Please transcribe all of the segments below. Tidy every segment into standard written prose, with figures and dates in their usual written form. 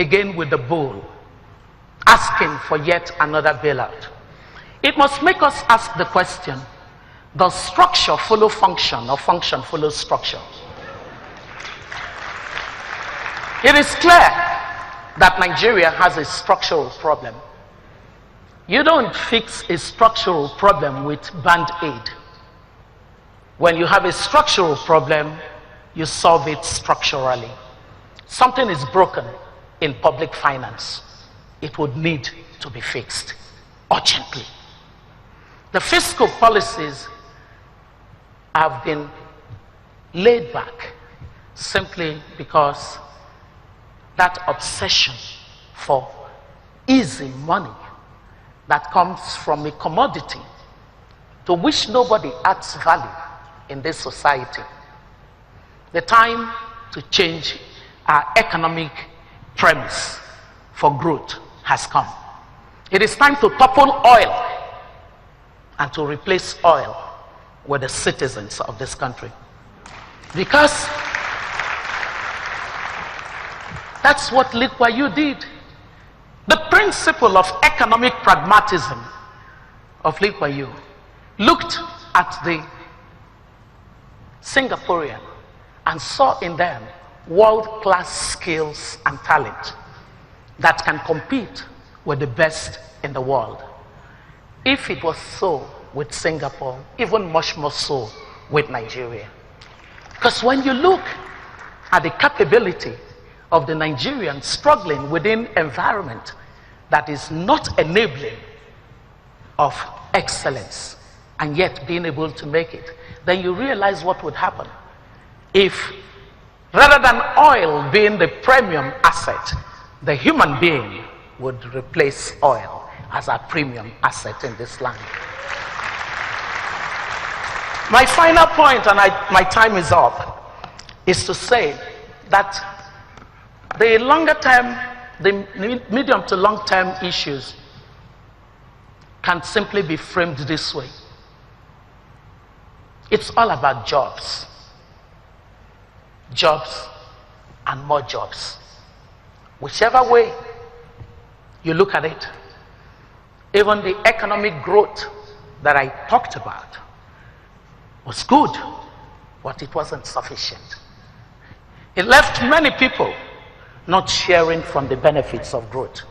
again with the bull, asking for yet another bailout. It must make us ask the question, does structure follow function or function follow structure? It is clear that Nigeria has a structural problem. You don't fix a structural problem with band-aid. When you have a structural problem, you solve it structurally. Something is broken in public finance. It would need to be fixed urgently. The fiscal policies have been laid back simply because that obsession for easy money that comes from a commodity to which nobody adds value in this society. The time to change our economic premise for growth has come. It is time to topple oil and to replace oil with the citizens of this country. Because that's what Lee Kuan Yew did. The principle of economic pragmatism of Lee Kuan Yew looked at the Singaporean and saw in them world-class skills and talent that can compete with the best in the world. If it was so with Singapore, even much more so with Nigeria. Because when you look at the capability of the Nigerians struggling within environment that is not enabling of excellence and yet being able to make it, then you realize what would happen if, rather than oil being the premium asset, the human being would replace oil as a premium asset in this land. My final point, and my time is up, is to say that the longer term, the medium to long term issues can simply be framed this way. It's all about jobs. Jobs and more jobs. Whichever way you look at it, even the economic growth that I talked about was good, but it wasn't sufficient. It left many people not sharing from the benefits of growth.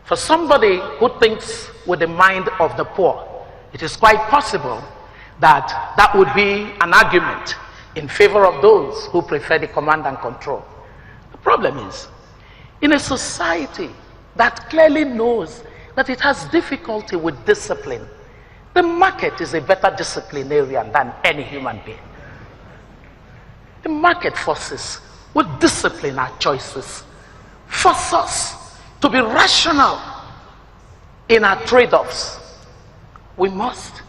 For somebody who thinks with the mind of the poor, it is quite possible that that would be an argument in favor of those who prefer the command and control. The problem is, in a society that clearly knows that it has difficulty with discipline, the market is a better disciplinarian than any human being. The market forces will discipline our choices, force us to be rational in our trade-offs. We must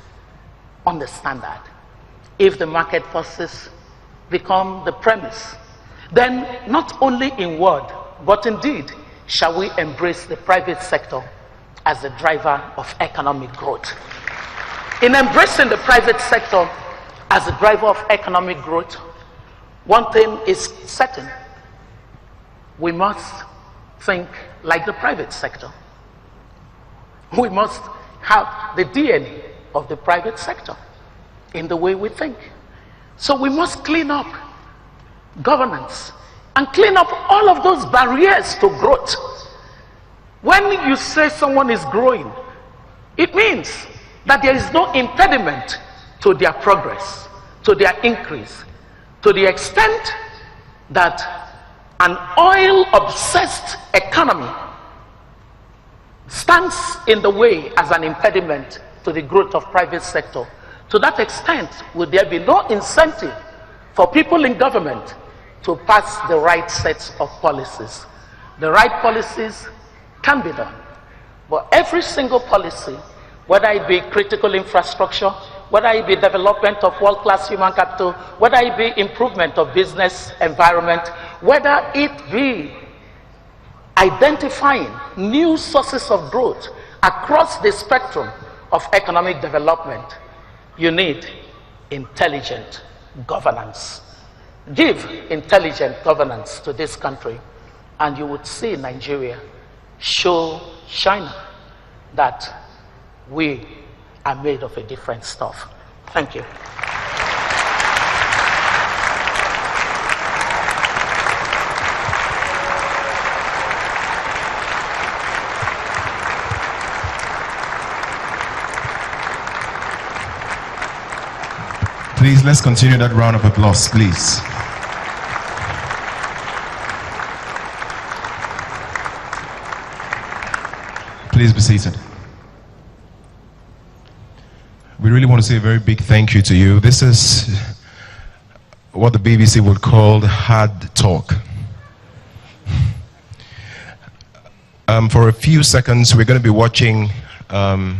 understand that. If the market forces become the premise, then not only in word, but indeed, shall we embrace the private sector as the driver of economic growth. In embracing the private sector as the driver of economic growth, one thing is certain: we must think like the private sector. We must have the DNA of the private sector in the way we think. So we must clean up governance and clean up all of those barriers to growth. When you say someone is growing, it means that there is no impediment to their progress, to their increase, to the extent that an oil-obsessed economy stands in the way as an impediment to the growth of private sector. To that extent, would there be no incentive for people in government to pass the right sets of policies? The right policies can be done, but every single policy, whether it be critical infrastructure, whether it be development of world-class human capital, whether it be improvement of business environment, whether it be identifying new sources of growth across the spectrum of economic development, you need intelligent governance. Give intelligent governance to this country, and you would see Nigeria show China that we are made of a different stuff. Thank you. Please, let's continue that round of applause, please. Please be seated. We really want to say a very big thank you to you. This is what the BBC would call hard talk. For a few seconds, we're going to be watching a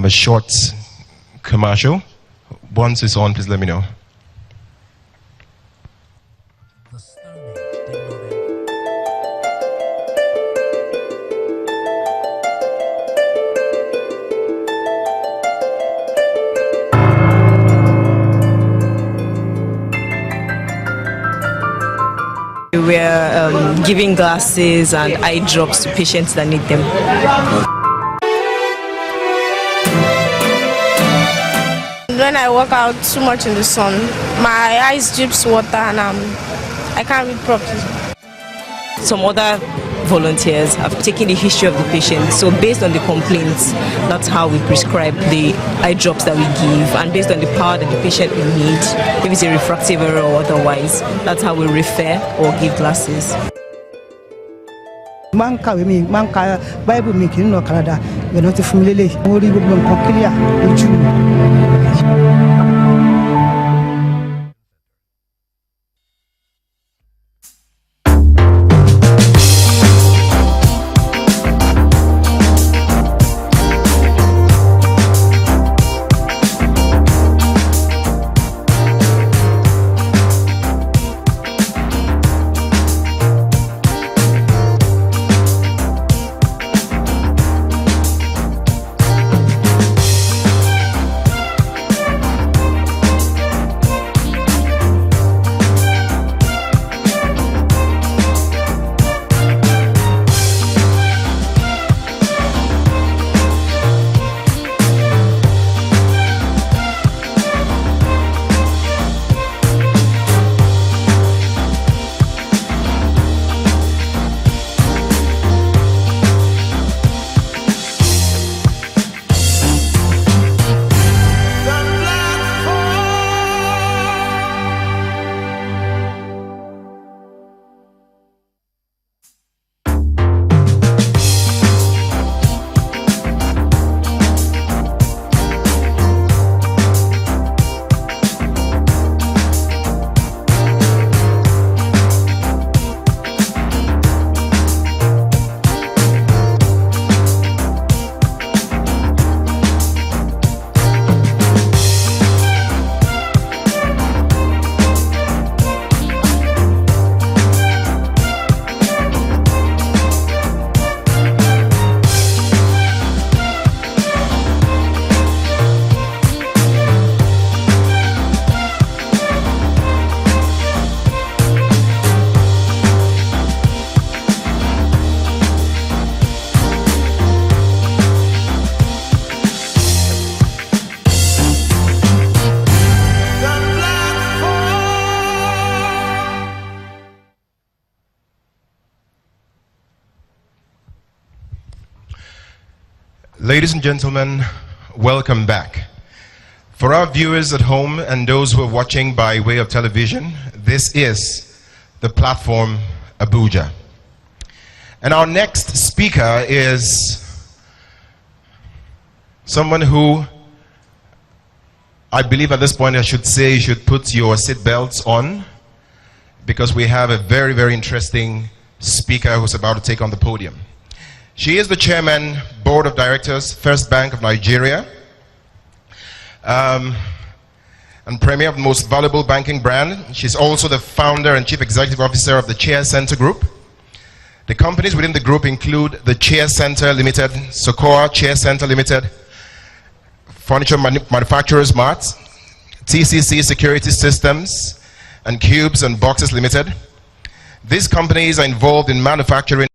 short commercial. Once it's on, please let me know. We're giving glasses and eye drops to patients that need them. When I work out too much in the sun, my eyes drips water and I can't read properly. Some other volunteers have taken the history of the patient, so based on the complaints, that's how we prescribe the eye drops that we give, and based on the power that the patient will need, if it's a refractive error or otherwise, that's how we refer or give glasses. Bible making no Canada, we're not familiar. Ladies and gentlemen, welcome back. For our viewers at home and those who are watching by way of television, this is the platform Abuja. And our next speaker is someone who, I believe at this point I should say you should put your seatbelts on, because we have a very, very interesting speaker who's about to take on the podium. She is the chairman, board of directors, First Bank of Nigeria, and premier of the most valuable banking brand. She's also the founder and chief executive officer of the Chair Center Group. The companies within the group include the Chair Center Limited, Sokoa Chair Center Limited, Furniture Manufacturers Mart, TCC Security Systems, and Cubes and Boxes Limited. These companies are involved in manufacturing